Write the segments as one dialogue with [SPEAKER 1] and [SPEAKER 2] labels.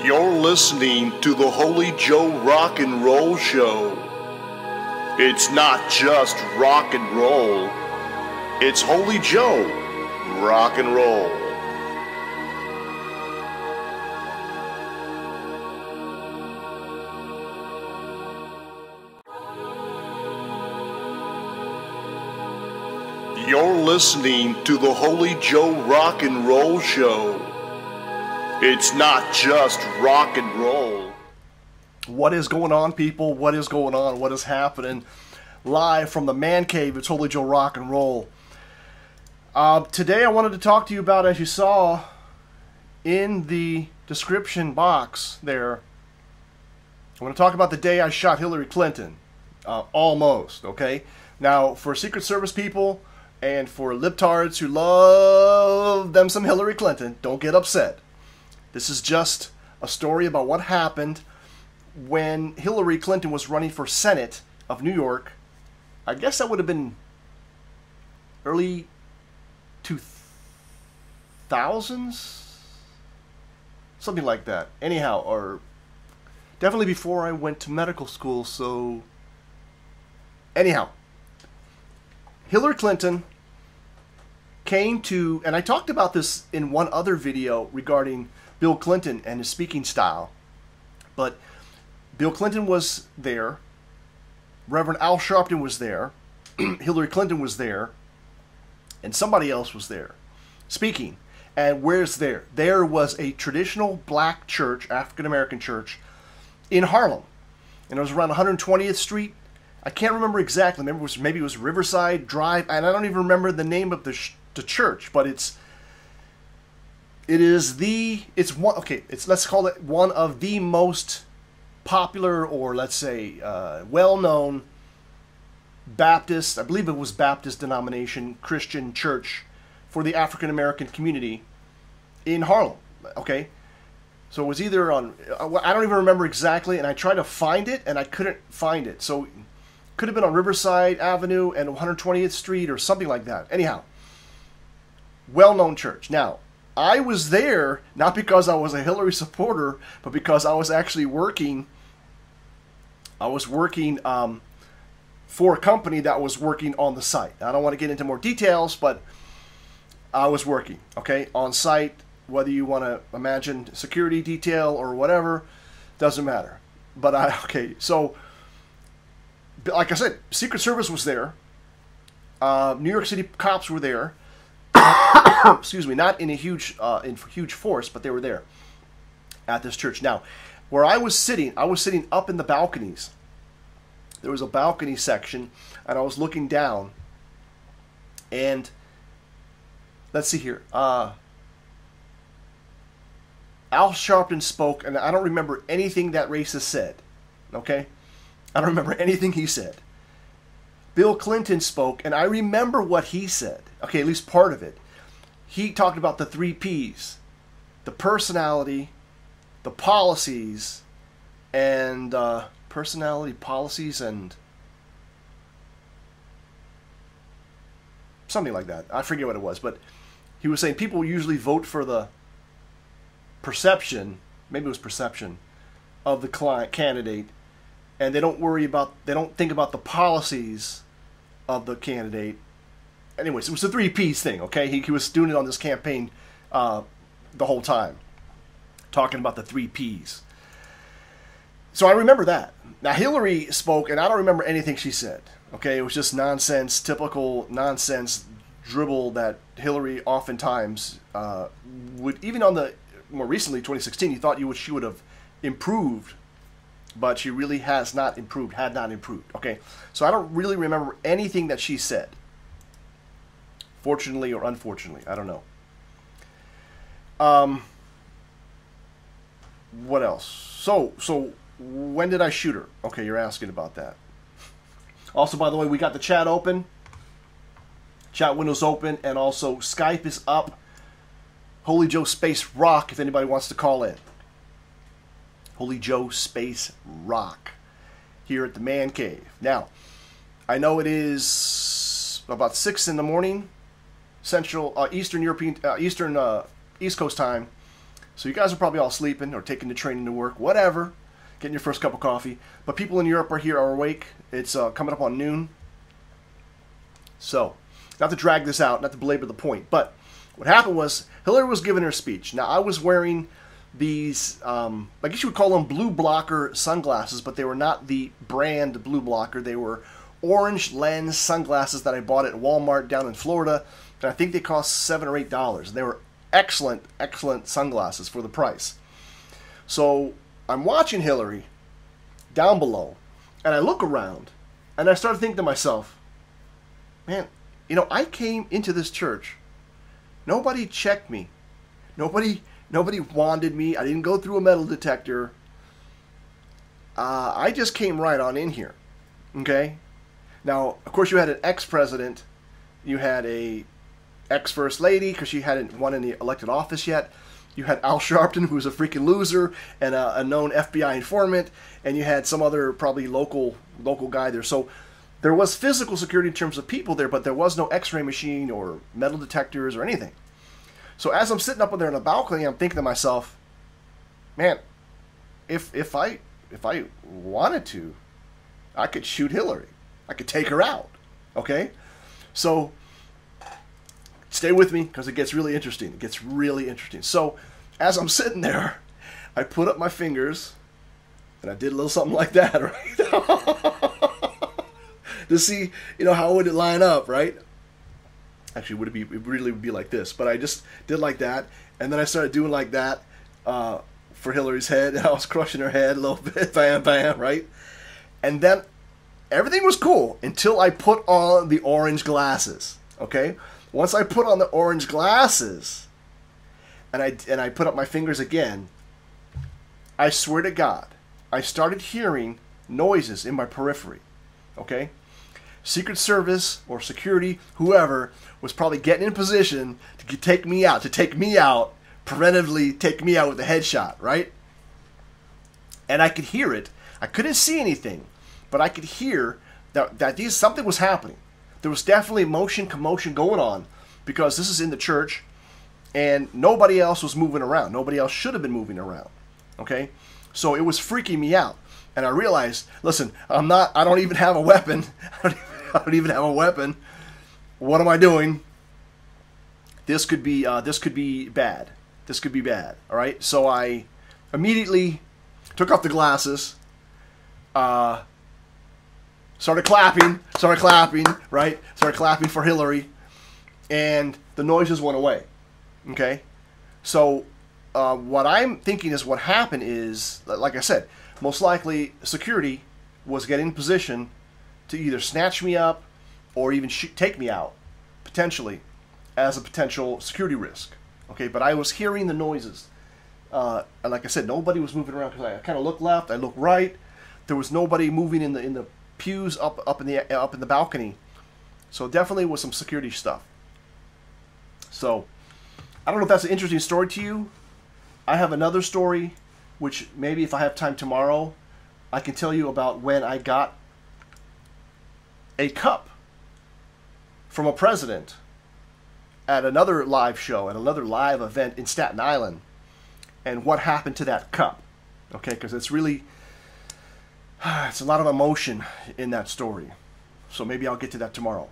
[SPEAKER 1] You're listening to the Holy Joe Rock and Roll Show. It's not just rock and roll, it's Holy Joe Rock and Roll. You're listening to the Holy Joe Rock and Roll Show. It's not just rock and roll.
[SPEAKER 2] What is going on, people? What is going on? What is happening? Live from the man cave, it's Holy Joe Rock and Roll. Today I wanted to talk to you about, as you saw in the description box there, I want to talk about the day I shot Hillary Clinton. Almost, okay? Now, for Secret Service people and for libtards who love them some Hillary Clinton, don't get upset. This is just a story about what happened when Hillary Clinton was running for Senate of New York. I guess that would have been early 2000s? Something like that. Anyhow, or definitely before I went to medical school, so... Anyhow, Hillary Clinton came to, and I talked about this in one other video regarding Bill Clinton and his speaking style, but Bill Clinton was there, Reverend Al Sharpton was there, Hillary Clinton was there, and somebody else was there speaking. And where's there? There was a traditional black church, African American church, in Harlem, and it was around 120th Street. I can't remember exactly. Maybe it was Riverside Drive, and I don't even remember the name of the church, but let's call it one of the most popular, or let's say well-known Baptist, I believe it was Baptist denomination Christian church for the African American community in Harlem. Okay, so it was either on, I don't even remember exactly, and I tried to find it and I couldn't find it. So it could have been on Riverside Avenue and 120th Street or something like that. Anyhow, well-known church. Now, I was there not because I was a Hillary supporter, but because I was actually working. I was working for a company that was working on the site. I don't want to get into more details, but I was working, okay, on site. Whether you want to imagine security detail or whatever, doesn't matter. But so like I said, Secret Service was there. New York City cops were there. Excuse me, not in a huge force, but they were there at this church. Now, where I was sitting up in the balconies. There was a balcony section, and I was looking down. And let's see here. Al Sharpton spoke, and I don't remember anything that racist said. Okay, I don't remember anything he said. Bill Clinton spoke, and I remember what he said. Okay, at least part of it. He talked about the 3 Ps. The personality, the policies, and personality, policies, and something like that. I forget what it was, but he was saying people usually vote for the perception, maybe it was perception, of the candidate, and they don't think about the policies of the candidate. Anyways, it was the 3 Ps thing, okay? He was doing it on this campaign the whole time, talking about the 3 Ps. So I remember that. Now, Hillary spoke, and I don't remember anything she said, okay? It was just nonsense, typical nonsense dribble that Hillary oftentimes would, even on the, more recently, 2016, you thought she would have improved, but she really had not improved, okay? So I don't really remember anything that she said. Fortunately or unfortunately, I don't know. What else? So when did I shoot her? Okay, you're asking about that. Also, by the way, we got the chat open. Chat window's open, and also Skype is up. Holy Joe Space Rock, if anybody wants to call in. Holy Joe Space Rock here at the Man Cave. Now, I know it is about 6 in the morning, Central Eastern European East Coast time, So you guys are probably all sleeping or taking the train into work, whatever, getting your first cup of coffee. But people in Europe are awake. It's coming up on noon. So, not to drag this out, not to belabor the point, but what happened was Hillary was giving her speech. Now, I was wearing these, I guess you would call them blue blocker sunglasses, but they were not the brand blue blocker. They were orange lens sunglasses that I bought at Walmart down in Florida, and I think they cost $7 or $8. They were excellent, excellent sunglasses for the price. So I'm watching Hillary down below, and I look around, and I started thinking to myself, man, you know, I came into this church. Nobody checked me. Nobody wanded me. I didn't go through a metal detector. I just came right on in here. Okay? Now, of course, you had an ex-president. You had a ex-first lady, because she hadn't won any elected office yet. You had Al Sharpton, who was a freaking loser and a known FBI informant. And you had some other probably local guy there. So there was physical security in terms of people there, but there was no x-ray machine or metal detectors or anything. So as I'm sitting up there on the balcony, I'm thinking to myself, man, if I wanted to, I could shoot Hillary. I could take her out. Okay? So stay with me, because it gets really interesting. It gets really interesting. So as I'm sitting there, I put up my fingers, and I did a little something like that, right? To see, you know, how would it line up, right? Actually, it really would be like this, but I just did like that, and then I started doing like that for Hillary's head, and I was crushing her head a little bit, bam, bam, right? And then everything was cool until I put on the orange glasses, okay? Once I put on the orange glasses, and I put up my fingers again, I swear to God, I started hearing noises in my periphery, okay? Secret Service or security, whoever, was probably getting in position to take me out, preventively take me out with a headshot, right? And I could hear it. I couldn't see anything, but I could hear that something was happening. There was definitely commotion going on, because this is in the church, and nobody else was moving around. Nobody else should have been moving around, okay? So it was freaking me out. And I realized, listen, I don't even have a weapon. I don't even have a weapon. What am I doing? This could be bad. This could be bad. All right. So I immediately took off the glasses. Started clapping. Right. Started clapping for Hillary, and the noises went away. Okay. So what I'm thinking is what happened is, like I said, most likely security was getting in position to either snatch me up or even take me out, potentially, as a potential security risk. Okay, but I was hearing the noises. And like I said, nobody was moving around, because I kind of looked left, I looked right. There was nobody moving in the pews up in the balcony. So definitely was some security stuff. So I don't know if that's an interesting story to you. I have another story, which maybe if I have time tomorrow, I can tell you about when I got a cup from a president at another live show, at another live event in Staten Island, and what happened to that cup. Okay, because it's really, it's a lot of emotion in that story. So maybe I'll get to that tomorrow.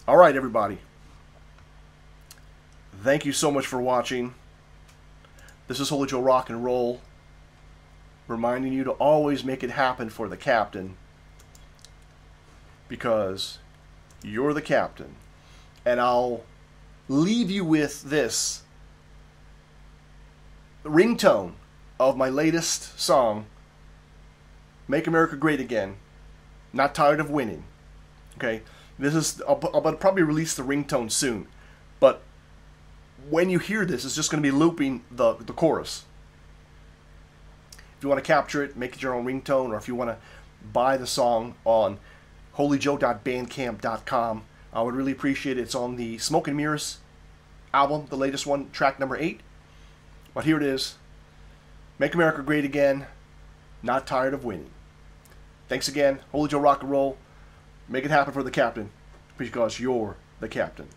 [SPEAKER 2] All right, everybody. Thank you so much for watching. This is Holy Joe Rock and Roll, reminding you to always make it happen for the captain, because you're the captain. And I'll leave you with this ringtone of my latest song, Make America Great Again, Not Tired of Winning. Okay, this is, I'll probably release the ringtone soon, but when you hear this, it's just going to be looping the chorus. If you want to capture it, make it your own ringtone, or if you want to buy the song on holyjoe.bandcamp.com, I would really appreciate it. It's on the Smoke and Mirrors album, the latest one, track number 8. But here it is. Make America Great Again, Not Tired of Winning. Thanks again. Holy Joe Rock and Roll. Make it happen for the captain, because you're the captain.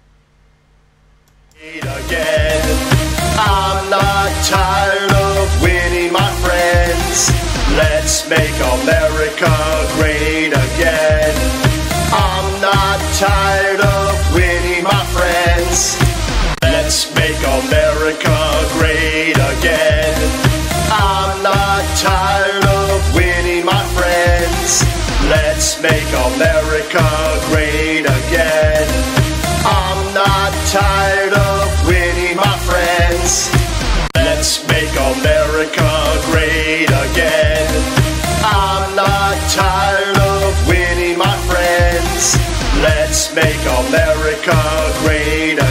[SPEAKER 2] Again. I'm not tired of winning, my friends. Let's make America great again. I'm not tired of winning, my friends. Let's make America great again. I'm not tired of winning, my friends. Let's make America great again. I'm not tired of winning, my friends. Let's make America great again. I'm not tired of winning, my friends. Let's make America great